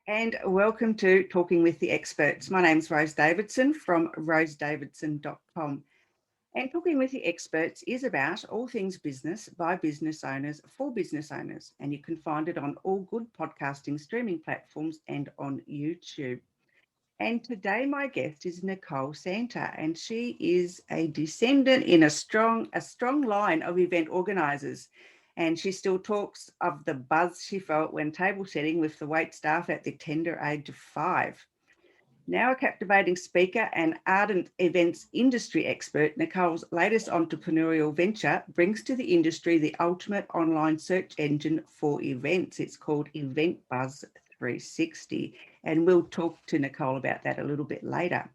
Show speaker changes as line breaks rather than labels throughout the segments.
And welcome to Talking with the Experts. My name's Rose Davidson from rosedavidson.com. And Talking with the Experts is about all things business by business owners for business owners. And you can find it on all good podcasting streaming platforms and on YouTube. And today my guest is Nicole Santer, and she is a descendant in a strong line of event organisers. And she still talks of the buzz she felt when table setting with the wait staff at the tender age of 5. Now a captivating speaker and ardent events industry expert, Nicole's latest entrepreneurial venture brings to the industry the ultimate online search engine for events. It's called Event Buzz 360, and we'll talk to Nicole about that a little bit later.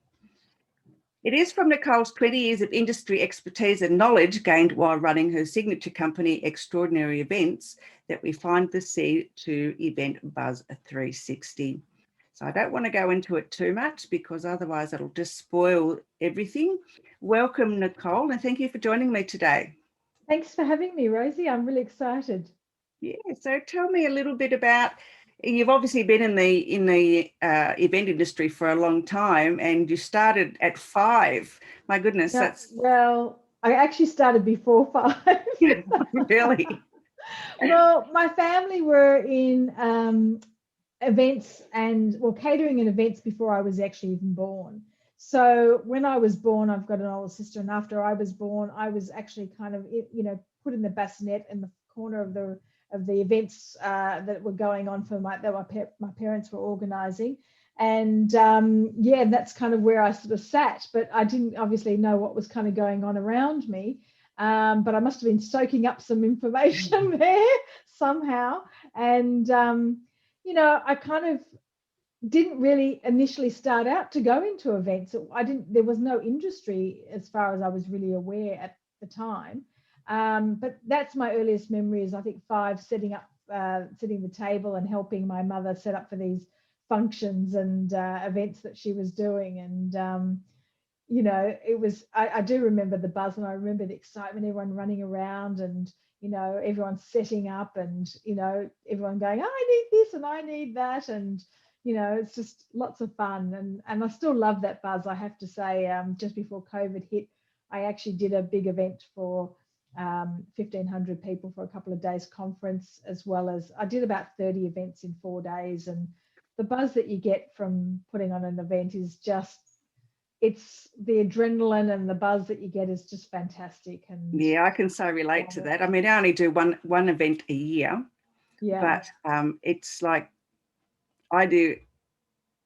It is from Nicole's 20 years of industry expertise and knowledge gained while running her signature company, Extraordinary Events, that we find the seed to Event Buzz 360. So I don't want to go into it too much because otherwise it'll just spoil everything. Welcome, Nicole, and thank you for joining me today.
Thanks for having me, Rosie. I'm really excited.
Yeah, so tell me a little bit about, you've obviously been in the event industry for a long time, and you started at 5. My goodness,
Yeah,
that's
well, I actually started before 5.
really.
Well, my family were in events and catering and events before I was actually even born. So when I was born, I've got an older sister, and after I was born, I was actually kind of put in the bassinet in the corner of the events that were going on for my parents were organising. And that's kind of where I sort of sat, but I didn't obviously know what was kind of going on around me. But I must have been soaking up some information there somehow. And I kind of didn't really initially start out to go into events. There was no industry as far as I was really aware at the time. But that's my earliest memory is I think 5, setting the table and helping my mother set up for these functions and events that she was doing. And I do remember the buzz, and I remember the excitement, everyone running around, and everyone setting up, and everyone going, I need this and I need that, and it's just lots of fun. And I still love that buzz, I have to say. Just before COVID hit, I actually did a big event for 1,500 people for a couple of days conference, as well as I did about 30 events in 4 days. And the buzz that you get from putting on an event is just, it's the adrenaline and the buzz that you get is just fantastic. And
Yeah, I can so relate to that. I mean, I only do one event a year,
yeah,
but it's like I do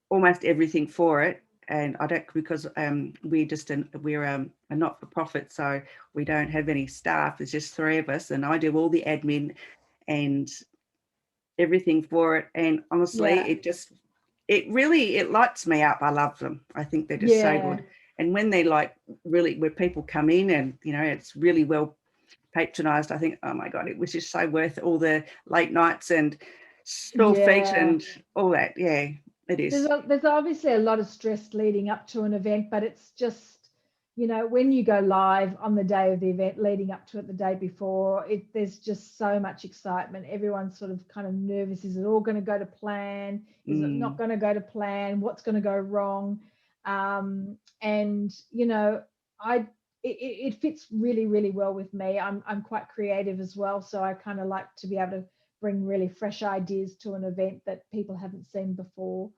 almost everything for it, and I don't, because we're a not-for-profit, so we don't have any staff. There's just 3 of us, and I do all the admin and everything for it. And honestly,
yeah,
it lights me up. I love them. I think they're just so
yeah.
good. And when they like really, where people come in and it's really well patronized, I think, oh my God, it was just so worth all the late nights and sore feet
Yeah,
and all that. Yeah, it is.
there's obviously a lot of stress leading up to an event, but it's just, when you go live on the day of the event, leading up to it the day before, there's just so much excitement. Everyone's sort of kind of nervous. Is it all going to go to plan? Is it not going to go to plan? What's going to go wrong? And it fits really, really well with me. I'm quite creative as well, so I kind of like to be able to bring really fresh ideas to an event that people haven't seen before,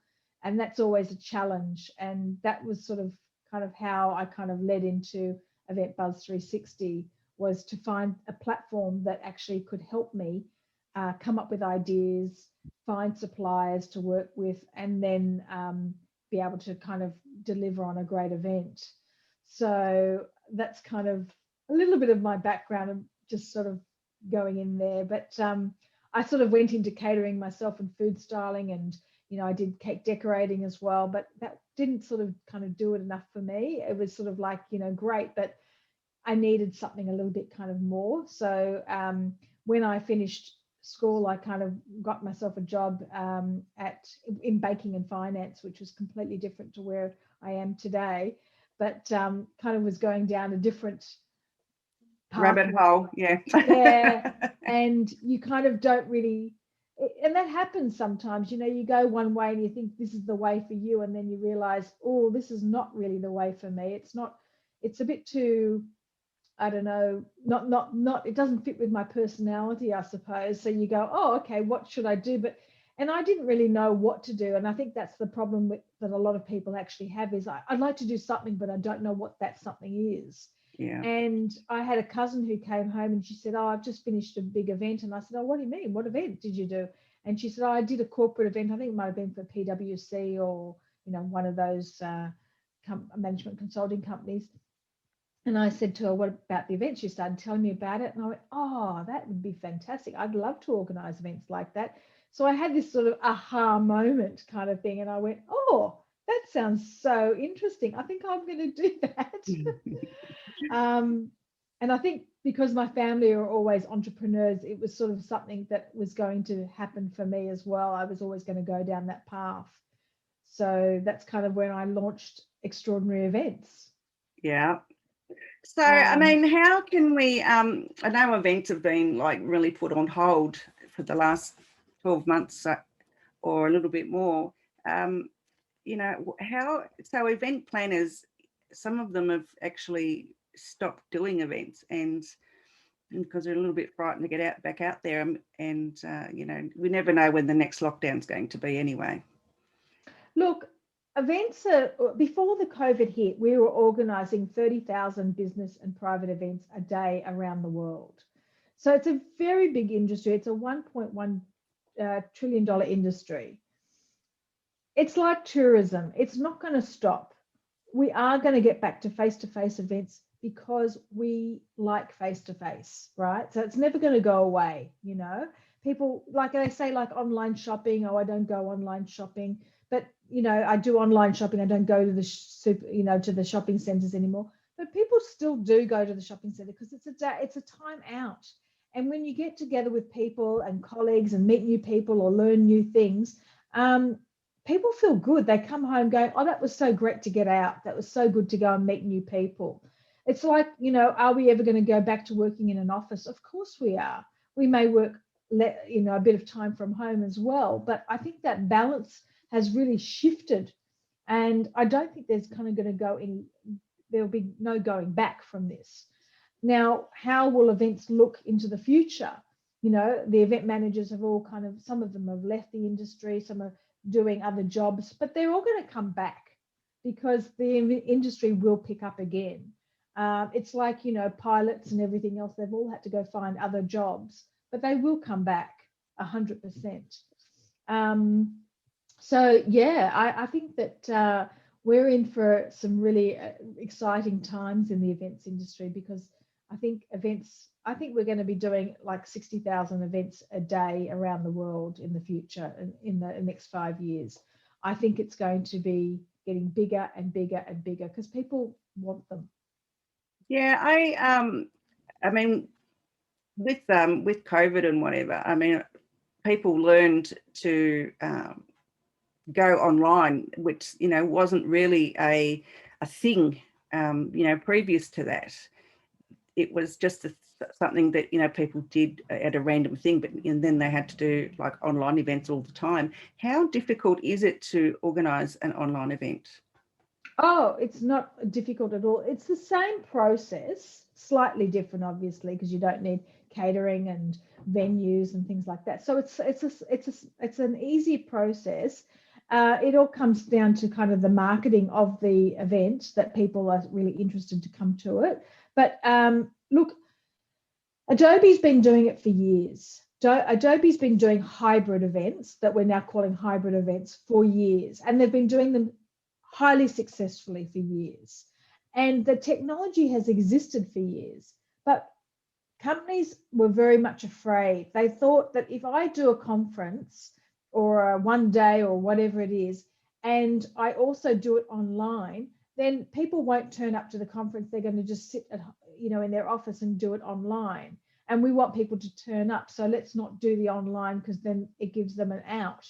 and that's always a challenge. And that was sort of kind of how I kind of led into Event Buzz 360, was to find a platform that actually could help me come up with ideas, find suppliers to work with, and then be able to kind of deliver on a great event. So that's kind of a little bit of my background and just sort of going in there. But I sort of went into catering myself and food styling, and I did cake decorating as well, but that didn't sort of kind of do it enough for me. It was sort of like, great, but I needed something a little bit kind of more. So when I finished school, I kind of got myself a job in banking and finance, which was completely different to where I am today, but kind of was going down a different
Rabbit
pathway.
hole, yeah.
Yeah, and you kind of don't really, and that happens sometimes. You go one way and you think this is the way for you, and then you realize, oh, this is not really the way for me. It's not. It's a bit too, I don't know, not. It doesn't fit with my personality, I suppose. So you go, oh, okay, what should I do? And I didn't really know what to do, and I think that's the problem that a lot of people actually have is I'd like to do something, but I don't know what that something is.
Yeah.
And I had a cousin who came home and she said, oh, I've just finished a big event. And I said, oh, what do you mean? What event did you do? And she said, oh, I did a corporate event. I think it might have been for PwC or, one of those management consulting companies. And I said to her, what about the event? She started telling me about it. And I went, oh, that would be fantastic. I'd love to organize events like that. So I had this sort of aha moment kind of thing. And I went, oh, that sounds so interesting. I think I'm going to do that. And I think because my family are always entrepreneurs, it was sort of something that was going to happen for me as well. I was always going to go down that path. So that's kind of when I launched Extraordinary Events.
Yeah. So, I mean, how can we, I know events have been like really put on hold for the last 12 months or a little bit more. So event planners, some of them have actually stopped doing events and because they're a little bit frightened to get back out there. And we never know when the next lockdown's going to be anyway.
Look, events before the COVID hit, we were organising 30,000 business and private events a day around the world. So it's a very big industry. It's a $1.1 trillion industry. It's like tourism. It's not going to stop. We are going to get back to face-to-face events because we like face-to-face, right? So it's never going to go away, People, like they say, like online shopping, oh, I don't go online shopping. But, I do online shopping. I don't go to the to the shopping centres anymore. But people still do go to the shopping centre because it's a time out. And when you get together with people and colleagues and meet new people or learn new things, people feel good. They come home going, oh, that was so great to get out. That was so good to go and meet new people. It's like, are we ever going to go back to working in an office? Of course we are. We may work, a bit of time from home as well. But I think that balance has really shifted. And I don't think there's kind of going to there'll be no going back from this. Now, how will events look into the future? The event managers have all some of them have left the industry, some are doing other jobs, but they're all going to come back because the industry will pick up again. It's like, pilots and everything else, they've all had to go find other jobs, but they will come back 100%. So, yeah, I think that we're in for some really exciting times in the events industry because I think we're going to be doing like 60,000 events a day around the world in the future, in the next 5 years. I think it's going to be getting bigger and bigger and bigger because people want them.
Yeah, I mean, with COVID and whatever, I mean, people learned to go online, which wasn't really a thing, previous to that. It was just something that people did at a random thing, but and then they had to do like online events all the time. How difficult is it to organise an online event?
Oh, it's not difficult at all. It's the same process, slightly different, obviously, because you don't need catering and venues and things like that. So it's an easy process. It all comes down to kind of the marketing of the event that people are really interested to come to it. But look, Adobe's been doing it for years. Adobe's been doing hybrid events that we're now calling hybrid events for years, and they've been doing them highly successfully for years. And the technology has existed for years, but companies were very much afraid. They thought that if I do a conference or a one day or whatever it is, and I also do it online, then people won't turn up to the conference. They're going to just sit in their office and do it online. And we want people to turn up. So let's not do the online because then it gives them an out.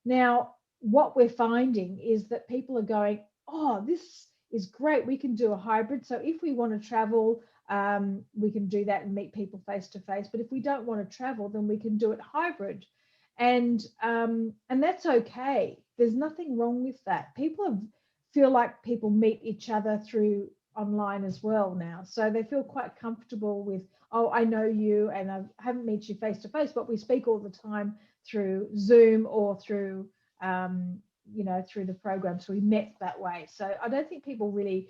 Now, what we're finding is that people are going, oh, this is great. We can do a hybrid. So if we want to travel, we can do that and meet people face to face. But if we don't want to travel, then we can do it hybrid. And that's okay. There's nothing wrong with that. Feel like people meet each other through online as well now, so they feel quite comfortable with, oh, I know you, and I haven't met you face to face, but we speak all the time through Zoom or through through the program. So we met that way. So I don't think people really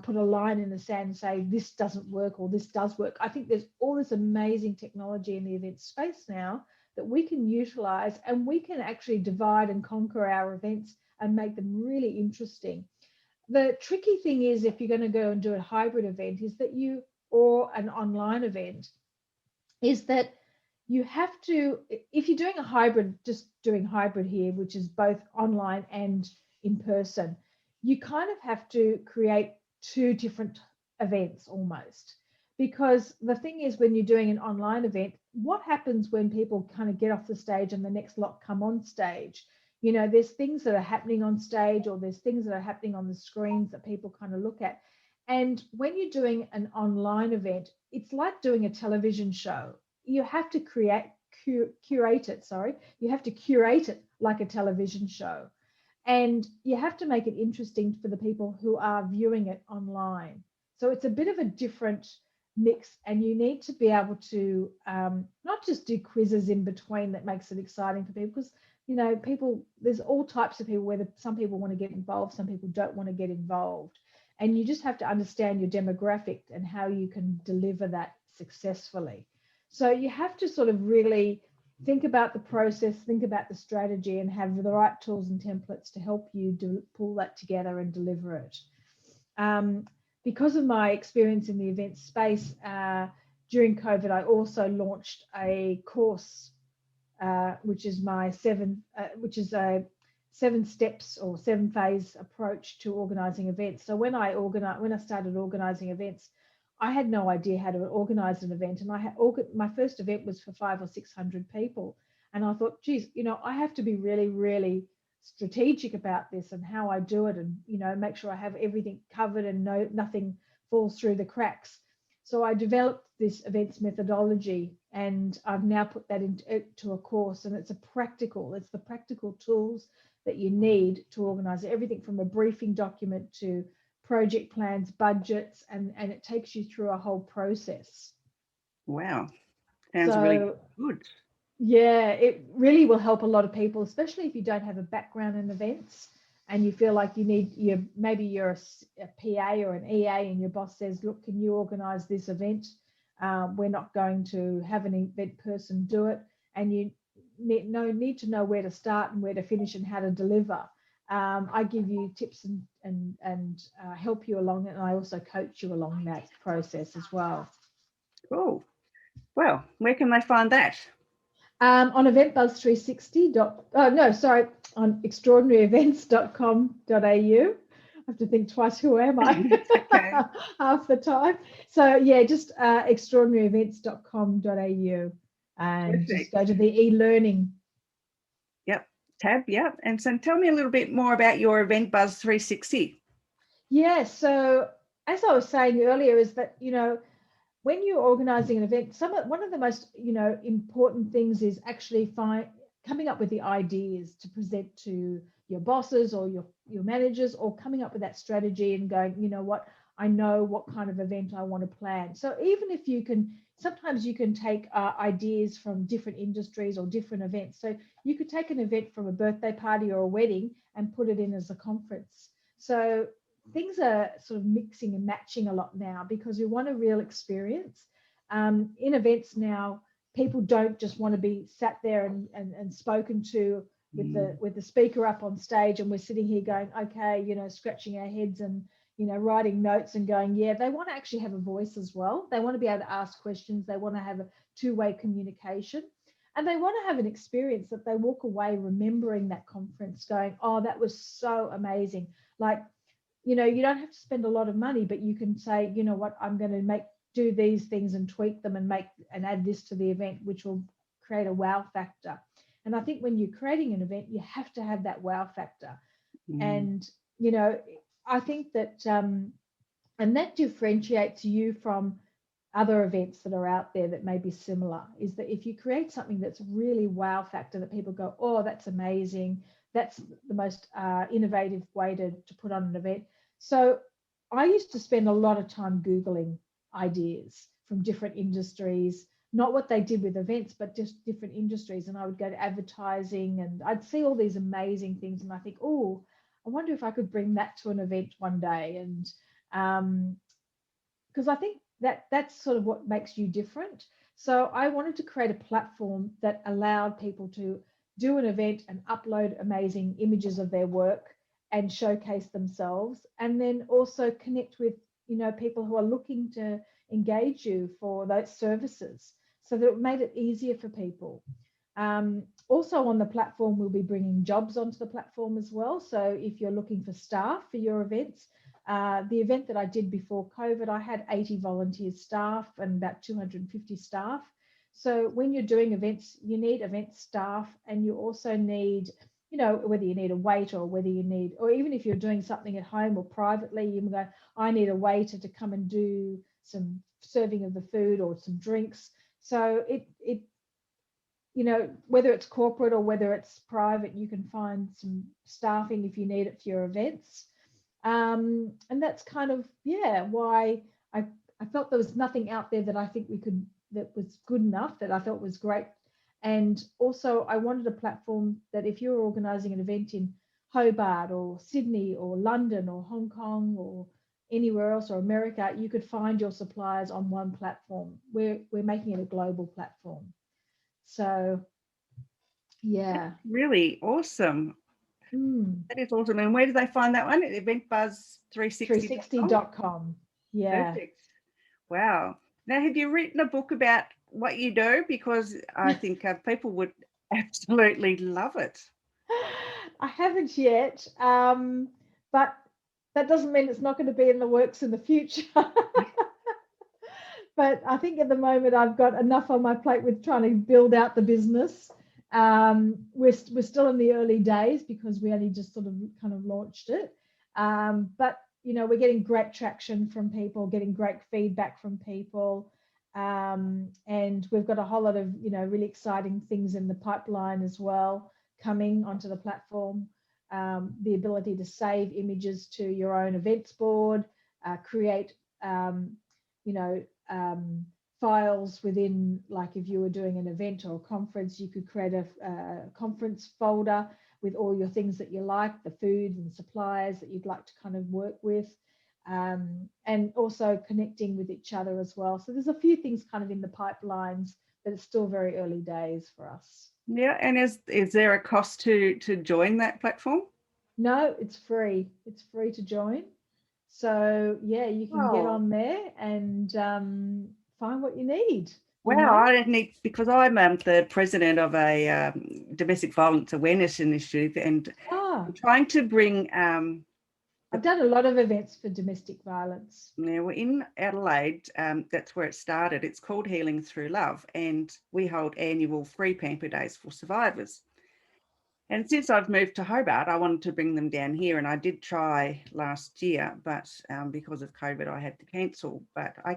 put a line in the sand and say this doesn't work or this does work. I think there's all this amazing technology in the event space now that we can utilize, and we can actually divide and conquer our events and make them really interesting. The tricky thing is, if you're going to go and do a hybrid event, is that or an online event, is that you have to, if you're doing a hybrid, just doing hybrid here, which is both online and in person, you kind of have to create two different events almost. Because the thing is, when you're doing an online event, what happens when people kind of get off the stage and the next lot come on stage? There's things that are happening on stage, or there's things that are happening on the screens that people kind of look at. And when you're doing an online event, it's like doing a television show. You have to curate it. You have to curate it like a television show, and you have to make it interesting for the people who are viewing it online. So it's a bit of a different mix, and you need to be able to not just do quizzes in between that makes it exciting for people, because there's all types of people, where some people want to get involved, some people don't want to get involved, and you just have to understand your demographic and how you can deliver that successfully. So you have to sort of really think about the process, think about the strategy, and have the right tools and templates to help you pull that together and deliver it. Because of my experience in the event space, during COVID, I also launched a course, which is a 7 steps or 7 phase approach to organizing events. So when I started organizing events, I had no idea how to organize an event, and my first event was for 500 or 600 people, and I thought, geez, I have to be really, really strategic about this and how I do it, and make sure I have everything covered and nothing falls through the cracks. So I developed this events methodology, and I've now put that into a course, and it's the practical tools that you need to organize everything from a briefing document to project plans, budgets, and it takes you through a whole process.
Wow, sounds really good.
Yeah, it really will help a lot of people, especially if you don't have a background in events and you feel like maybe you're a PA or an EA, and your boss says, look, can you organize this event? We're not going to have an event person do it, and you need to know where to start and where to finish and how to deliver. I give you tips and help you along it, and I also coach you along that process as well.
Cool. Well, where can they find that?
On eventbuzz360. On extraordinaryevents.com.au. I have to think twice, who am I?
Okay.
Half the time. So yeah, just extraordinaryevents.com.au, and
Perfect.
just go to the e-learning.
Yep. Tab. Yep. And so tell me a little bit more about your Event Buzz 360.
Yeah. So as I was saying earlier, is that, when you're organizing an event, one of the most, important things is actually coming up with the ideas to present to your bosses or your managers, or coming up with that strategy and going, what, I know what kind of event I want to plan. So even if sometimes you can take ideas from different industries or different events. So you could take an event from a birthday party or a wedding and put it in as a conference. So things are sort of mixing and matching a lot now, because we want a real experience. In events now, people don't just want to be sat there and spoken to with the speaker up on stage, and we're sitting here going, okay, scratching our heads and writing notes and going, yeah. They want to actually have a voice as well. They want to be able to ask questions. They want to have a two-way communication, and they want to have an experience that they walk away remembering that conference, going, oh, that was so amazing. Like, you don't have to spend a lot of money, but you can say, you know what, I'm going to do these things and tweak them and add this to the event, which will create a wow factor. And I think when you're creating an event, you have to have that wow factor. And, I think that, and that differentiates you from other events that are out there that may be similar, is that if you create something that's really wow factor, that people go, oh, that's amazing, that's the most innovative way to put on an event. So I used to spend a lot of time Googling ideas from different industries, not what they did with events, but just different industries. And I would go to advertising and I'd see all these amazing things. And I think, oh, I wonder if I could bring that to an event one day. And because I think that's sort of what makes you different. So I wanted to create a platform that allowed people to do an event and upload amazing images of their work and showcase themselves, and then also connect with, you know, people who are looking to engage you for those services, so that it made it easier for people. Also on the platform, we'll be bringing jobs onto the platform as well. So if you're looking for staff for your events, the event that I did before COVID, I had 80 volunteer staff and about 250 staff. So when you're doing events, you need event staff, and you also need, you know, whether you need a waiter or whether you need, or even if you're doing something at home or privately, you can go, I need a waiter to come and do some serving of the food or some drinks. So it you know, whether it's corporate or whether it's private, you can find some staffing if you need it for your events. And that's kind of, yeah, why I felt there was nothing out there that I think we could, that was good enough, that I felt was great. And also I wanted a platform that if you're organising an event in Hobart or Sydney or London or Hong Kong or anywhere else, or America, you could find your suppliers on one platform. We're making it a global platform. So, yeah.
Really awesome. That is awesome. And where do they find that one? At eventbuzz360.com?
360.com. Yeah.
Perfect. Wow. Now, have you written a book about what you do? Because I think people would absolutely love it.
I haven't yet, but that doesn't mean it's not going to be in the works in the future. But I think at the moment I've got enough on my plate with trying to build out the business. We're still in the early days because we only just sort of kind of launched it. But you know, we're getting great traction from people, getting great feedback from people, and we've got a whole lot of, you know, really exciting things in the pipeline as well coming onto the platform. The ability to save images to your own events board, create, you know, files within, like if you were doing an event or a conference, you could create a conference folder with all your things that you like, the food and suppliers that you'd like to kind of work with, and also connecting with each other as well. So there's a few things kind of in the pipelines, but it's still very early days for us.
Yeah, and is there a cost to join that platform?
No, it's free. It's free to join. So yeah, you can get on there and find what you need.
Wow, I don't need, because I'm the president of a domestic violence awareness initiative, and I'm trying to bring.
I've done a lot of events for domestic violence.
Now we're in Adelaide. That's where it started. It's called Healing Through Love, and we hold annual free pamper days for survivors. And since I've moved to Hobart, I wanted to bring them down here, and I did try last year, but because of COVID, I had to cancel. But I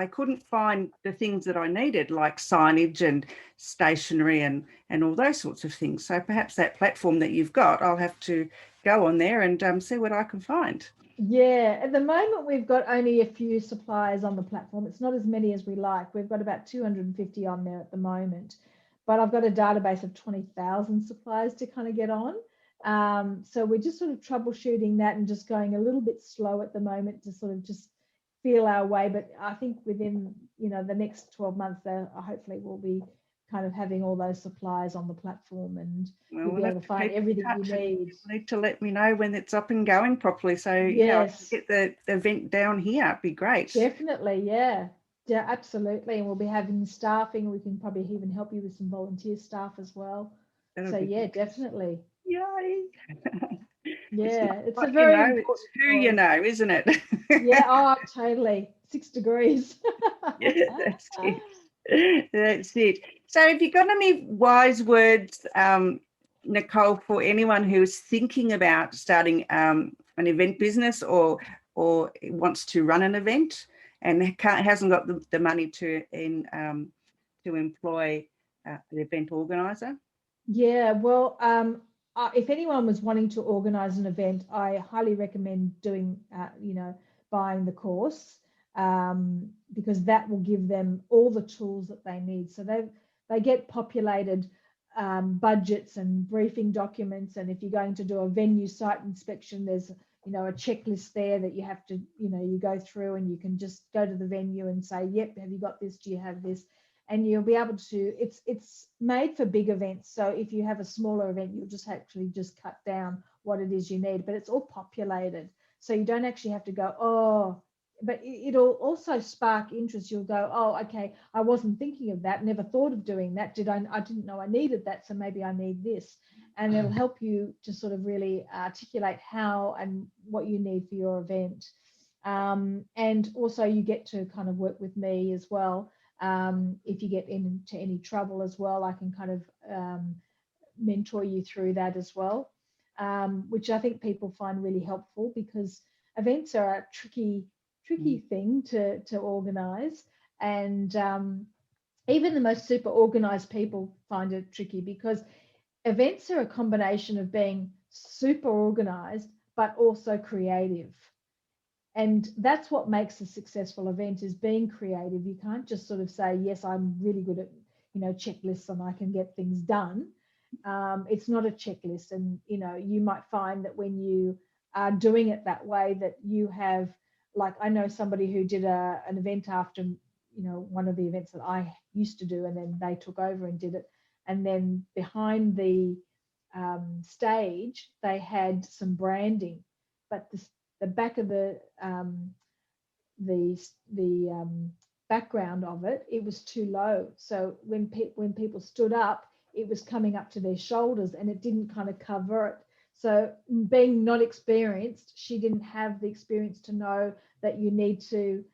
couldn't find the things that I needed, like signage and stationery and all those sorts of things. So perhaps that platform that you've got, I'll have to go on there and see what I can find.
Yeah, at the moment we've got only a few suppliers on the platform. It's not as many as we like. We've got about 250 on there at the moment. But I've got a database of 20,000 suppliers to kind of get on. So we're just sort of troubleshooting that and just going a little bit slow at the moment to sort of just feel our way. But I think within, you know, the next 12 months, hopefully we'll be kind of having all those suppliers on the platform, and you'll be able to find everything you need.
You need to let me know when it's up and going properly. So
yes,
I can get the event down here. It'd be great.
Definitely, yeah. Yeah, absolutely. And we'll be having staffing. We can probably even help you with some volunteer staff as well. So yeah, definitely.
Yay.
Yeah, it's a very important
who you know, isn't it?
Yeah, oh, totally. 6 degrees.
Yeah, that's it. That's it. So have you got any wise words, Nicole, for anyone who's thinking about starting an event business or wants to run an event? and hasn't got the money to employ an event organizer?
Yeah, well, if anyone was wanting to organize an event, I highly recommend doing, buying the course, because that will give them all the tools that they need. So they get populated budgets and briefing documents, and if you're going to do a venue site inspection, there's a checklist there that you have to you go through, and you can just go to the venue and say, yep, have you got this, do you have this, and you'll be able to, it's made for big events. So if you have a smaller event, you'll just cut down what it is you need, but it's all populated. So you don't actually have to go, oh, but it'll also spark interest. You'll go, oh, okay, I wasn't thinking of that, never thought of doing that. I didn't know I needed that, so maybe I need this. And it'll help you to sort of really articulate how and what you need for your event. And also you get to kind of work with me as well. If you get into any trouble as well, I can kind of mentor you through that as well, which I think people find really helpful, because events are a tricky thing to organize. And even the most super organized people find it tricky, because events are a combination of being super organized, but also creative. And that's what makes a successful event, is being creative. You can't just sort of say, yes, I'm really good at checklists and I can get things done. It's not a checklist. And you might find that when you are doing it that way, that you have, like, I know somebody who did an event after one of the events that I used to do, and then they took over and did it. And then behind the stage they had some branding, but the back of the background of it was too low. So when people stood up, it was coming up to their shoulders, and it didn't kind of cover it. So being not experienced, she didn't have the experience to know that you need to,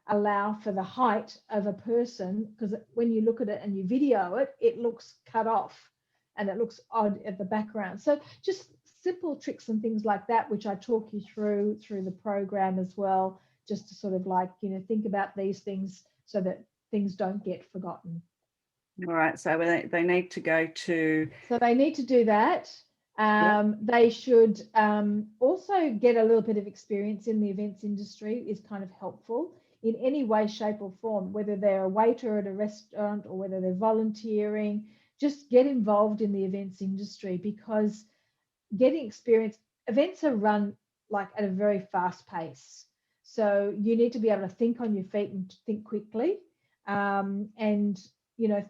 allow for the height of a person, because when you look at it and you video it, it looks cut off and it looks odd at the background. So just simple tricks and things like that, which I talk you through the program as well, just to sort of think about these things so that things don't get forgotten.
All right, so they need to go to...
So they need to do that. They should also get a little bit of experience in the events industry, is kind of helpful in any way, shape or form, whether they're a waiter at a restaurant or whether they're volunteering. Just get involved in the events industry, because getting experience, events are run like at a very fast pace. So you need to be able to think on your feet and think quickly. And,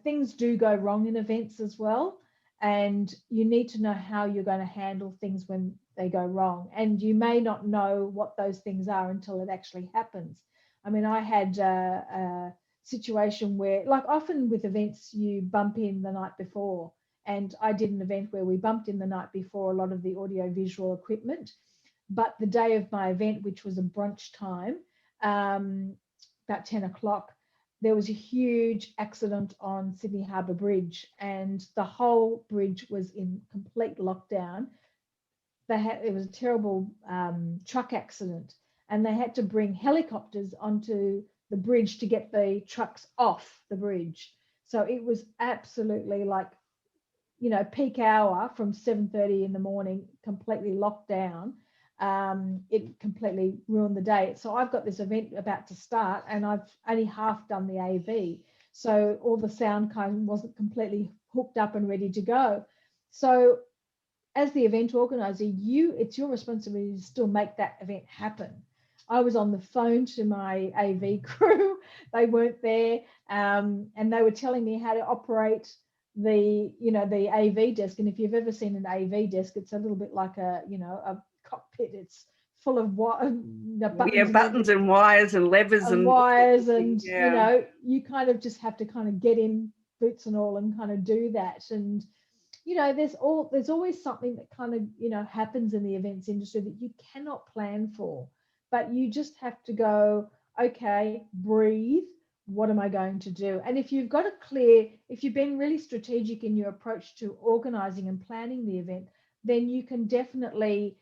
things do go wrong in events as well. And you need to know how you're going to handle things when they go wrong. And you may not know what those things are until it actually happens. I mean, I had a situation where, like often with events, you bump in the night before. And I did an event where we bumped in the night before a lot of the audio visual equipment. But the day of my event, which was a brunch time, about 10 o'clock, there was a huge accident on Sydney Harbour Bridge, and the whole bridge was in complete lockdown. It was a terrible truck accident, and they had to bring helicopters onto the bridge to get the trucks off the bridge. So it was absolutely like, peak hour from 7:30 in the morning, completely locked down. It completely ruined the day. So I've got this event about to start, and I've only half done the AV. So all the sound kind of wasn't completely hooked up and ready to go. So as the event organizer, it's your responsibility to still make that event happen. I was on the phone to my AV crew. They weren't there, and they were telling me how to operate the AV desk. And if you've ever seen an AV desk, it's a little bit like a cockpit. It's full of
buttons and wires and levers and
wires, and you kind of just have to kind of get in, boots and all, and kind of do that. And there's always something that kind of happens in the events industry that you cannot plan for, but you just have to go, okay, breathe. What am I going to do? And if you've been really strategic in your approach to organizing and planning the event, then you can definitely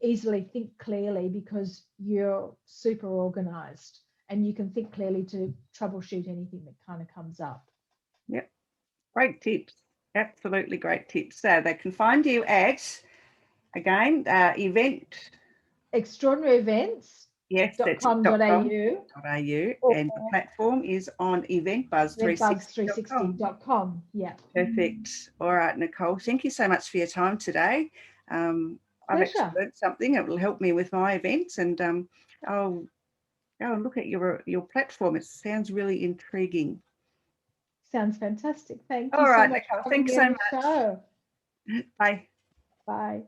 easily think clearly, because you're super organized. and you can think clearly to troubleshoot anything that kind of comes up.
Yep. Great tips. Absolutely great tips. So they can find you at, again, event.
Extraordinary events.
Yes, that's
.com.au,
and the platform is on eventbuzz360.com.
eventbuzz360.com. Yeah.
Perfect. All right, Nicole, thank you so much for your time today. I've actually learned something. It will help me with my events, and I'll go and look at your platform. It sounds really intriguing.
Sounds fantastic. Thank you
All right,
so much.
Nicole, thanks so much.
Show.
Bye.
Bye.